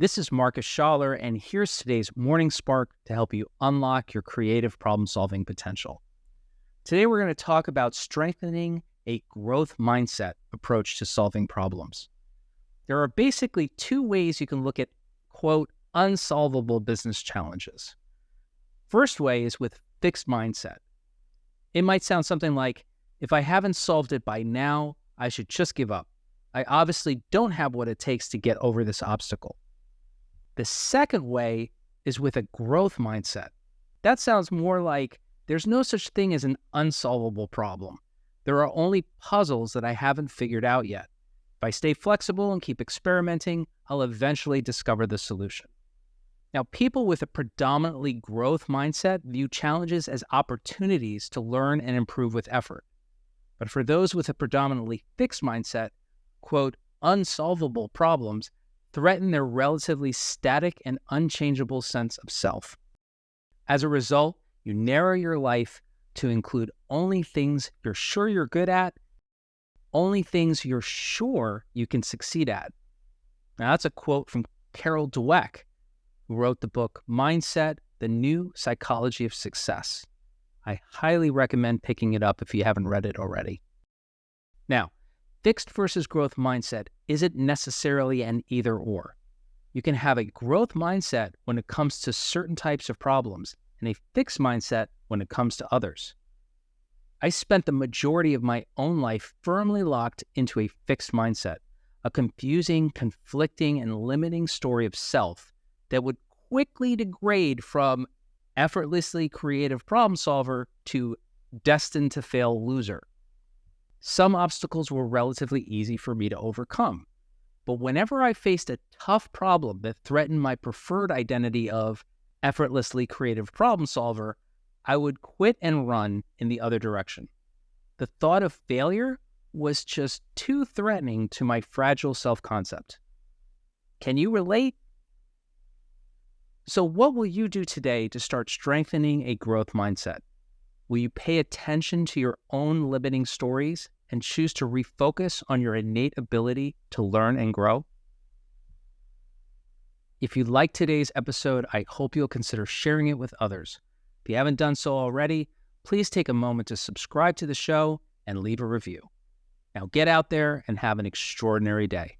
This is Marcus Schaller, and here's today's Morning Spark to help you unlock your creative problem-solving potential. Today, we're going to talk about strengthening a growth mindset approach to solving problems. There are basically two ways you can look at, quote, unsolvable business challenges. First way is with fixed mindset. It might sound something like, if I haven't solved it by now, I should just give up. I obviously don't have what it takes to get over this obstacle. The second way is with a growth mindset. That sounds more like there's no such thing as an unsolvable problem. There are only puzzles that I haven't figured out yet. If I stay flexible and keep experimenting, I'll eventually discover the solution. Now, people with a predominantly growth mindset view challenges as opportunities to learn and improve with effort. But for those with a predominantly fixed mindset, quote, unsolvable problems threaten their relatively static and unchangeable sense of self. As a result, you narrow your life to include only things you're sure you're good at, only things you're sure you can succeed at. Now, that's a quote from Carol Dweck, who wrote the book Mindset, The New Psychology of Success. I highly recommend picking it up if you haven't read it already. Now, fixed versus growth mindset isn't necessarily an either-or. You can have a growth mindset when it comes to certain types of problems and a fixed mindset when it comes to others. I spent the majority of my own life firmly locked into a fixed mindset, a confusing, conflicting, and limiting story of self that would quickly degrade from effortlessly creative problem solver to destined to fail loser. Some obstacles were relatively easy for me to overcome, but whenever I faced a tough problem that threatened my preferred identity of effortlessly creative problem solver, I would quit and run in the other direction. The thought of failure was just too threatening to my fragile self-concept. Can you relate? So what will you do today to start strengthening a growth mindset? Will you pay attention to your own limiting stories and choose to refocus on your innate ability to learn and grow? If you liked today's episode, I hope you'll consider sharing it with others. If you haven't done so already, please take a moment to subscribe to the show and leave a review. Now get out there and have an extraordinary day.